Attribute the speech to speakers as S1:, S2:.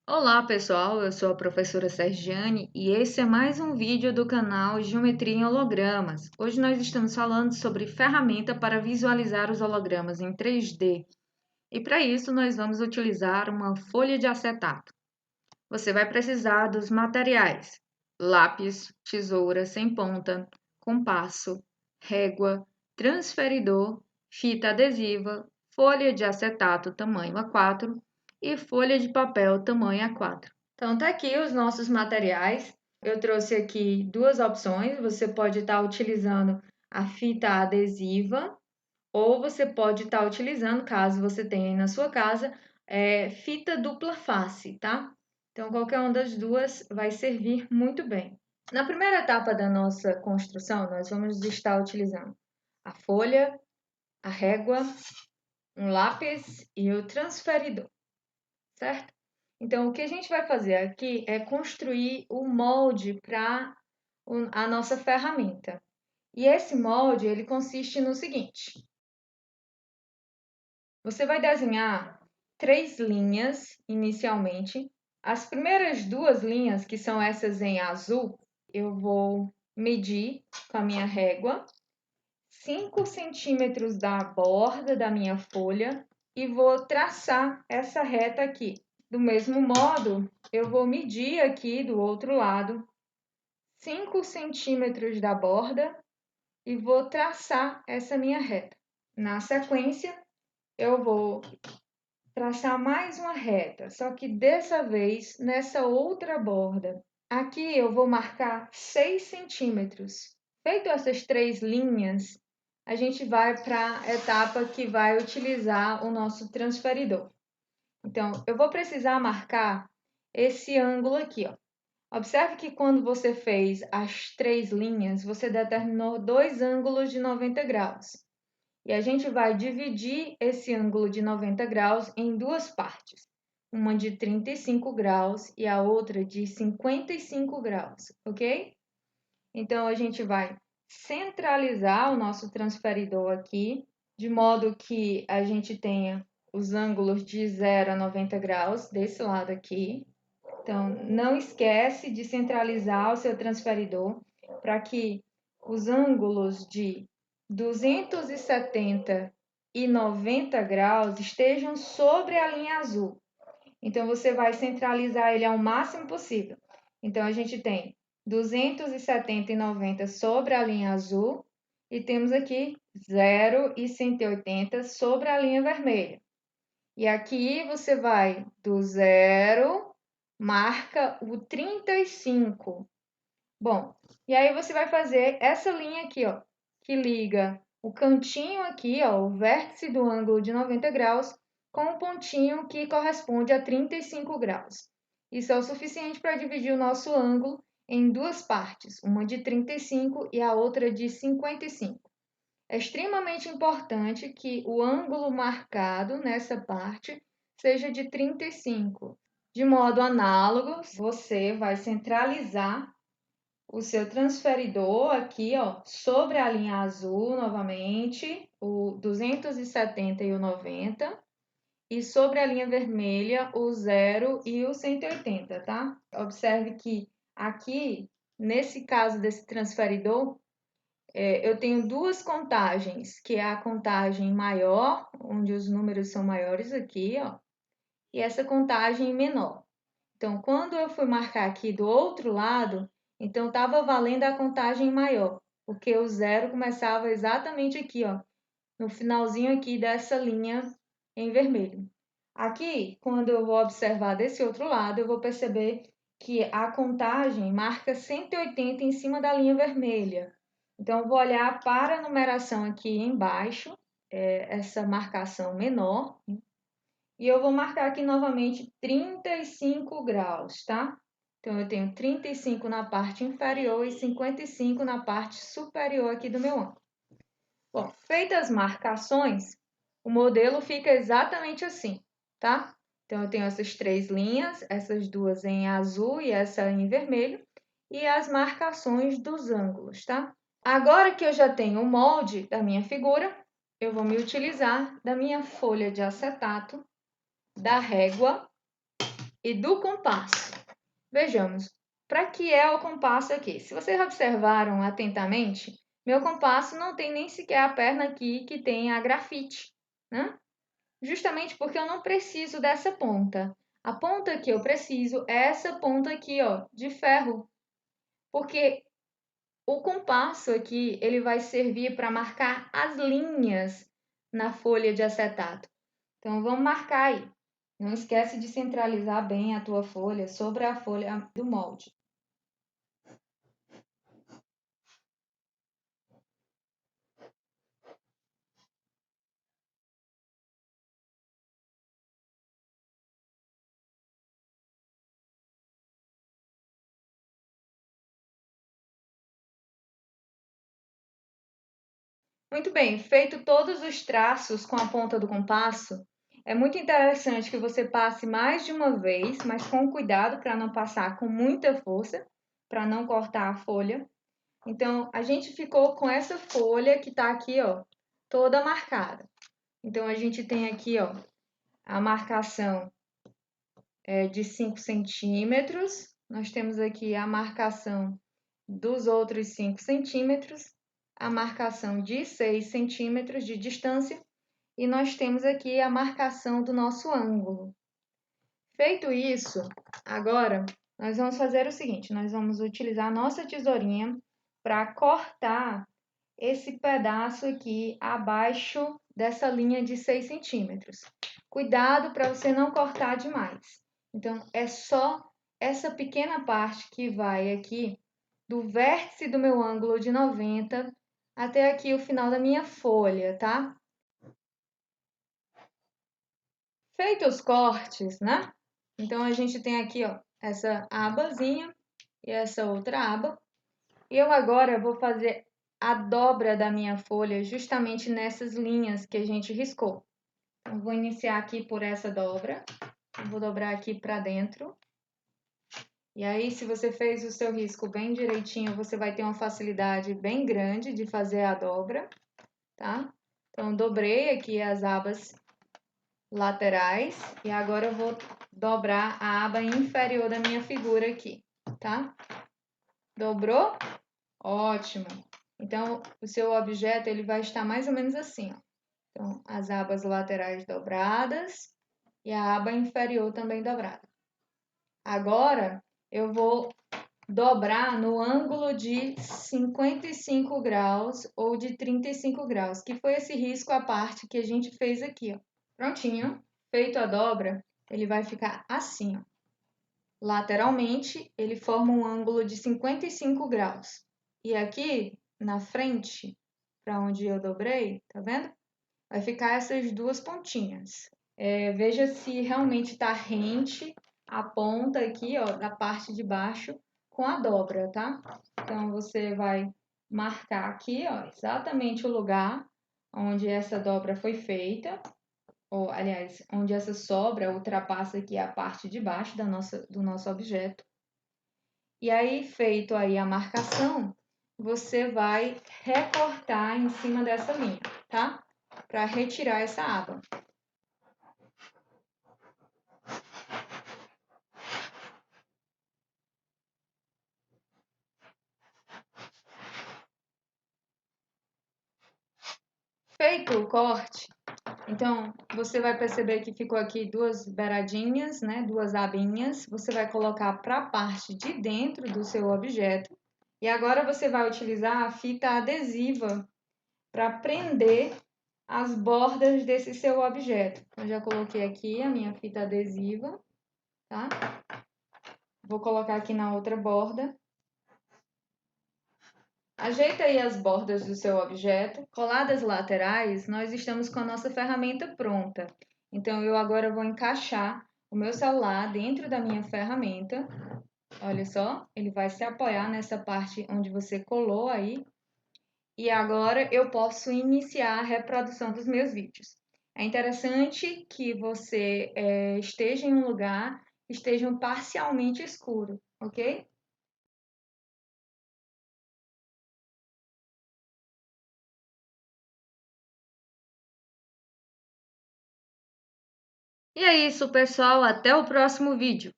S1: Olá pessoal, eu sou a professora Sergiane e esse é mais um vídeo do canal Geometria em Hologramas. Hoje nós estamos falando sobre ferramenta para visualizar os hologramas em 3D e para isso nós vamos utilizar uma folha de acetato. Você vai precisar dos materiais: lápis, tesoura sem ponta, compasso, régua, transferidor, fita adesiva, folha de acetato tamanho A4 e folha de papel tamanho A4. Então, tá aqui os nossos materiais. Eu trouxe aqui duas opções. Você pode estar utilizando a fita adesiva ou você pode estar utilizando, caso você tenha aí na sua casa, fita dupla face, tá? Então, qualquer uma das duas vai servir muito bem. Na primeira etapa da nossa construção, nós vamos estar utilizando a folha, a régua, um lápis e o transferidor, certo? Então, o que a gente vai fazer aqui é construir o molde para a nossa ferramenta. E esse molde, ele consiste no seguinte: você vai desenhar 3 linhas inicialmente. As primeiras 2 linhas, que são essas em azul, eu vou medir com a minha régua 5 centímetros da borda da minha folha e vou traçar essa reta aqui. Do mesmo modo, eu vou medir aqui do outro lado 5 centímetros da borda e vou traçar essa minha reta. Na sequência, eu vou traçar mais uma reta, só que dessa vez nessa outra borda. Aqui eu vou marcar 6 centímetros. Feito essas 3 linhas, a gente vai para a etapa que vai utilizar o nosso transferidor. Então, eu vou precisar marcar esse ângulo aqui, ó. Observe que quando você fez as 3 linhas, você determinou 2 ângulos de 90 graus. E a gente vai dividir esse ângulo de 90 graus em 2 partes. Uma de 35 graus e a outra de 55 graus, ok? Então, a gente vai centralizar o nosso transferidor aqui, de modo que a gente tenha os ângulos de 0 a 90 graus desse lado aqui. Então, não esquece de centralizar o seu transferidor para que os ângulos de 270 e 90 graus estejam sobre a linha azul. Então, você vai centralizar ele ao máximo possível. Então, a gente tem 270 e 90 sobre a linha azul e temos aqui 0 e 180 sobre a linha vermelha. E aqui você vai do 0, marca o 35. Bom, e aí você vai fazer essa linha aqui, ó, que liga o cantinho aqui, ó, o vértice do ângulo de 90 graus, com o pontinho que corresponde a 35 graus. Isso é o suficiente para dividir o nosso ângulo em 2 partes, uma de 35 e a outra de 55. É extremamente importante que o ângulo marcado nessa parte seja de 35. De modo análogo, você vai centralizar o seu transferidor aqui, ó, sobre a linha azul novamente, o 270 e o 90, e sobre a linha vermelha, o 0 e o 180, tá? Observe que aqui, nesse caso desse transferidor, eu tenho 2 contagens, que é a contagem maior, onde os números são maiores aqui, ó, e essa contagem menor. Então, quando eu fui marcar aqui do outro lado, então estava valendo a contagem maior, porque o 0 começava exatamente aqui, ó, no finalzinho aqui dessa linha em vermelho. Aqui, quando eu vou observar desse outro lado, eu vou perceber que a contagem marca 180 em cima da linha vermelha. Então, eu vou olhar para a numeração aqui embaixo, essa marcação menor, e eu vou marcar aqui novamente 35 graus, tá? Então, eu tenho 35 na parte inferior e 55 na parte superior aqui do meu ângulo. Bom, feitas as marcações, o modelo fica exatamente assim, tá? Então, eu tenho essas 3 linhas, essas 2 em azul e essa em vermelho, e as marcações dos ângulos, tá? Agora que eu já tenho o molde da minha figura, eu vou me utilizar da minha folha de acetato, da régua e do compasso. Vejamos, para que é o compasso aqui? Se vocês observaram atentamente, meu compasso não tem nem sequer a perna aqui que tem a grafite, né? Justamente porque eu não preciso dessa ponta. A ponta que eu preciso é essa ponta aqui, ó, de ferro. Porque o compasso aqui, ele vai servir para marcar as linhas na folha de acetato. Então, vamos marcar aí. Não esquece de centralizar bem a tua folha sobre a folha do molde. Muito bem, feito todos os traços com a ponta do compasso, é muito interessante que você passe mais de uma vez, mas com cuidado para não passar com muita força, para não cortar a folha. Então, a gente ficou com essa folha que está aqui, ó, toda marcada. Então, a gente tem aqui, ó, a marcação de 5 centímetros. Nós temos aqui a marcação dos outros 5 centímetros, a marcação de 6 centímetros de distância e nós temos aqui a marcação do nosso ângulo. Feito isso, agora nós vamos fazer o seguinte, nós vamos utilizar a nossa tesourinha para cortar esse pedaço aqui abaixo dessa linha de 6 centímetros. Cuidado para você não cortar demais. Então, é só essa pequena parte que vai aqui do vértice do meu ângulo de 90 até aqui o final da minha folha, tá? Feito os cortes, né? Então, a gente tem aqui, ó, essa abazinha e essa outra aba. E eu agora vou fazer a dobra da minha folha justamente nessas linhas que a gente riscou. Então, vou iniciar aqui por essa dobra. Vou dobrar aqui para dentro. E aí, se você fez o seu risco bem direitinho, você vai ter uma facilidade bem grande de fazer a dobra, tá? Então, dobrei aqui as abas laterais e agora eu vou dobrar a aba inferior da minha figura aqui, tá? Dobrou? Ótimo! Então, o seu objeto ele vai estar mais ou menos assim, ó. Então, as abas laterais dobradas e a aba inferior também dobrada. Agora, eu vou dobrar no ângulo de 55 graus ou de 35 graus, que foi esse risco à parte que a gente fez aqui, ó. Prontinho, feito a dobra, ele vai ficar assim, ó. Lateralmente, ele forma um ângulo de 55 graus. E aqui, na frente, para onde eu dobrei, tá vendo? Vai ficar essas duas pontinhas. Veja se realmente está rente a ponta aqui, ó, da parte de baixo com a dobra, tá? Então, você vai marcar aqui, ó, exatamente o lugar onde essa dobra foi feita, ou, aliás, onde essa sobra ultrapassa aqui a parte de baixo do nosso objeto. E aí, feito aí a marcação, você vai recortar em cima dessa linha, tá? Para retirar essa aba. Feito o corte, então você vai perceber que ficou aqui duas beiradinhas, né? Duas abinhas. Você vai colocar para a parte de dentro do seu objeto. E agora você vai utilizar a fita adesiva para prender as bordas desse seu objeto. Eu já coloquei aqui a minha fita adesiva, tá? Vou colocar aqui na outra borda. Ajeita aí as bordas do seu objeto. Coladas laterais, nós estamos com a nossa ferramenta pronta. Então, eu agora vou encaixar o meu celular dentro da minha ferramenta. Olha só, ele vai se apoiar nessa parte onde você colou aí. E agora eu posso iniciar a reprodução dos meus vídeos. É interessante que você esteja em um lugar, esteja parcialmente escuro, ok? E é isso, pessoal. Até o próximo vídeo.